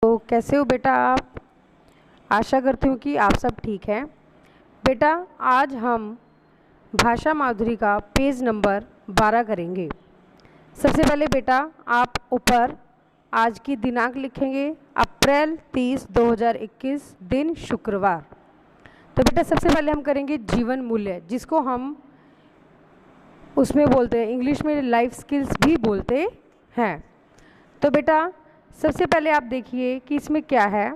तो कैसे हो बेटा आप? आशा करती हूँ कि आप सब ठीक हैं। बेटा आज हम भाषा माधुरी का पेज नंबर 12 करेंगे। सबसे पहले बेटा आप ऊपर आज की दिनांक लिखेंगे, अप्रैल 30, 2021, दिन शुक्रवार। तो बेटा सबसे पहले हम करेंगे जीवन मूल्य, जिसको हम उसमें बोलते हैं, इंग्लिश में लाइफ स्किल्स भी बोलते हैं। तो बेटा सबसे पहले आप देखिए कि इसमें क्या है।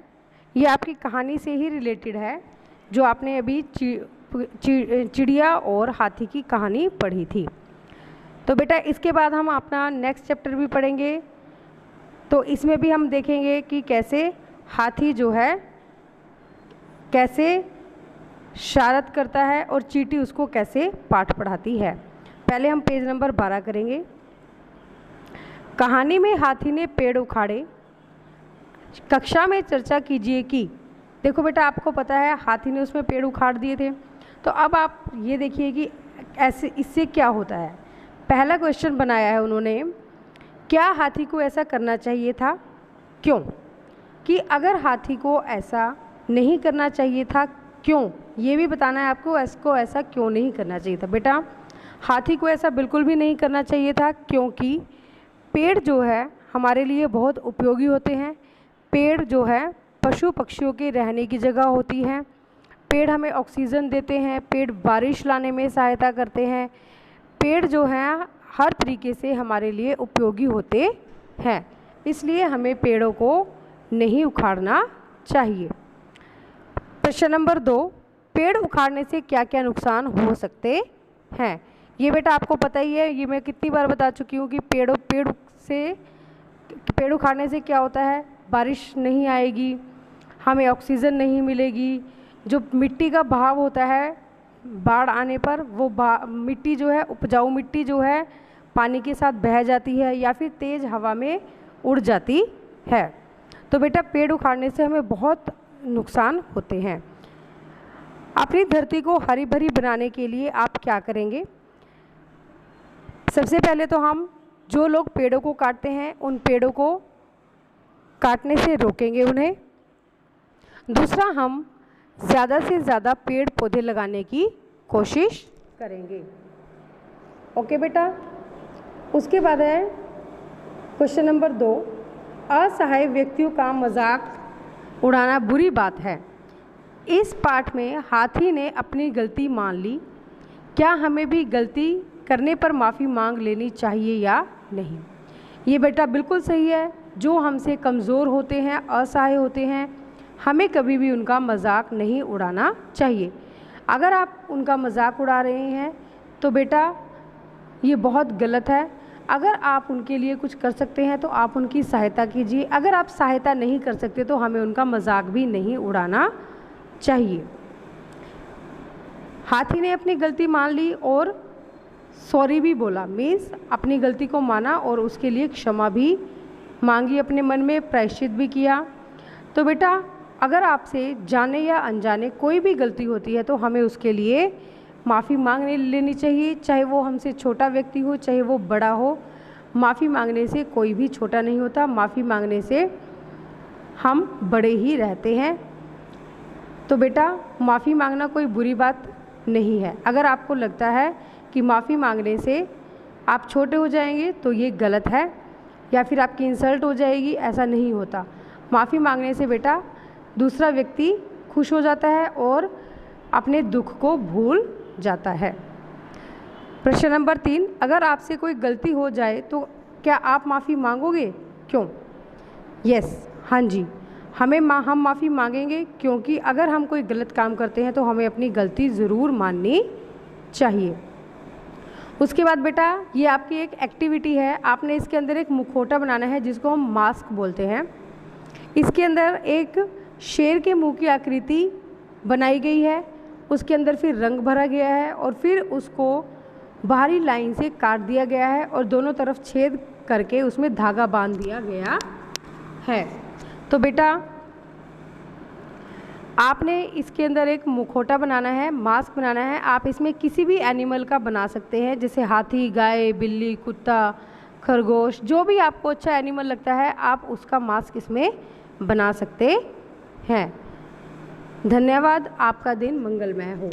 ये आपकी कहानी से ही रिलेटेड है, जो आपने अभी चिड़िया और हाथी की कहानी पढ़ी थी। तो बेटा इसके बाद हम अपना नेक्स्ट चैप्टर भी पढ़ेंगे। तो इसमें भी हम देखेंगे कि कैसे हाथी जो है कैसे शरारत करता है और चींटी उसको कैसे पाठ पढ़ाती है। पहले हम पेज नंबर 12 करेंगे। कहानी में हाथी ने पेड़ उखाड़े, कक्षा में चर्चा कीजिए कि। देखो बेटा आपको पता है हाथी ने उसमें पेड़ उखाड़ दिए थे। तो अब आप ये देखिए कि ऐसे इससे क्या होता है। पहला क्वेश्चन बनाया है उन्होंने, क्या हाथी को ऐसा करना चाहिए था, क्यों? कि अगर हाथी को ऐसा नहीं करना चाहिए था, क्यों, ये भी बताना है आपको, इसको ऐसा क्यों नहीं करना चाहिए था। बेटा हाथी को ऐसा बिल्कुल भी नहीं करना चाहिए था, क्योंकि पेड़ जो है हमारे लिए बहुत उपयोगी होते हैं। पेड़ जो है पशु पक्षियों के रहने की जगह होती है। पेड़ हमें ऑक्सीजन देते हैं, पेड़ बारिश लाने में सहायता करते हैं। पेड़ जो हैं हर तरीके से हमारे लिए उपयोगी होते हैं, इसलिए हमें पेड़ों को नहीं उखाड़ना चाहिए। प्रश्न नंबर 2, पेड़ उखाड़ने से क्या क्या नुकसान हो सकते हैं। ये बेटा आपको पता ही है, ये मैं कितनी बार बता चुकी हूँ कि पेड़ उखाड़ने से क्या होता है, बारिश नहीं आएगी, हमें ऑक्सीजन नहीं मिलेगी। जो मिट्टी का बहाव होता है बाढ़ आने पर, वो मिट्टी जो है, उपजाऊ मिट्टी जो है पानी के साथ बह जाती है या फिर तेज़ हवा में उड़ जाती है। तो बेटा पेड़ उखाड़ने से हमें बहुत नुकसान होते हैं। अपनी धरती को हरी भरी बनाने के लिए आप क्या करेंगे? सबसे पहले तो हम जो लोग पेड़ों को काटते हैं उन पेड़ों को काटने से रोकेंगे उन्हें। दूसरा, हम ज़्यादा से ज़्यादा पेड़ पौधे लगाने की कोशिश करेंगे। ओके बेटा। उसके बाद है क्वेश्चन नंबर 2, असहाय व्यक्तियों का मजाक उड़ाना बुरी बात है। इस पाठ में हाथी ने अपनी गलती मान ली, क्या हमें भी गलती करने पर माफ़ी मांग लेनी चाहिए या नहीं? ये बेटा बिल्कुल सही है। जो हमसे कमज़ोर होते हैं, असहाय होते हैं, हमें कभी भी उनका मजाक नहीं उड़ाना चाहिए। अगर आप उनका मजाक उड़ा रहे हैं तो बेटा ये बहुत गलत है। अगर आप उनके लिए कुछ कर सकते हैं तो आप उनकी सहायता कीजिए। अगर आप सहायता नहीं कर सकते तो हमें उनका मजाक भी नहीं उड़ाना चाहिए। हाथी ने अपनी गलती मान ली और सॉरी भी बोला, मीन्स अपनी गलती को माना और उसके लिए क्षमा भी मांगी, अपने मन में प्रायश्चित भी किया। तो बेटा अगर आपसे जाने या अनजाने कोई भी गलती होती है तो हमें उसके लिए माफ़ी मांग लेनी चाहिए, चाहे वो हमसे छोटा व्यक्ति हो चाहे वो बड़ा हो। माफ़ी मांगने से कोई भी छोटा नहीं होता, माफ़ी मांगने से हम बड़े ही रहते हैं। तो बेटा माफ़ी मांगना कोई बुरी बात नहीं है। अगर आपको लगता है कि माफ़ी मांगने से आप छोटे हो जाएंगे तो ये गलत है, या फिर आपकी इंसल्ट हो जाएगी, ऐसा नहीं होता। माफ़ी मांगने से बेटा दूसरा व्यक्ति खुश हो जाता है और अपने दुख को भूल जाता है। प्रश्न नंबर 3, अगर आपसे कोई गलती हो जाए तो क्या आप माफ़ी मांगोगे, क्यों? यस, हाँ जी, हम माफ़ी मांगेंगे, क्योंकि अगर हम कोई गलत काम करते हैं तो हमें अपनी गलती ज़रूर माननी चाहिए। उसके बाद बेटा ये आपकी एक एक्टिविटी है, आपने इसके अंदर एक मुखौटा बनाना है जिसको हम मास्क बोलते हैं। इसके अंदर एक शेर के मुंह की आकृति बनाई गई है, उसके अंदर फिर रंग भरा गया है और फिर उसको बाहरी लाइन से काट दिया गया है और दोनों तरफ छेद करके उसमें धागा बांध दिया गया है। तो बेटा आपने इसके अंदर एक मुखौटा बनाना है, मास्क बनाना है। आप इसमें किसी भी एनिमल का बना सकते हैं, जैसे हाथी, गाय, बिल्ली, कुत्ता, खरगोश, जो भी आपको अच्छा एनिमल लगता है आप उसका मास्क इसमें बना सकते हैं। धन्यवाद। आपका दिन मंगलमय हो।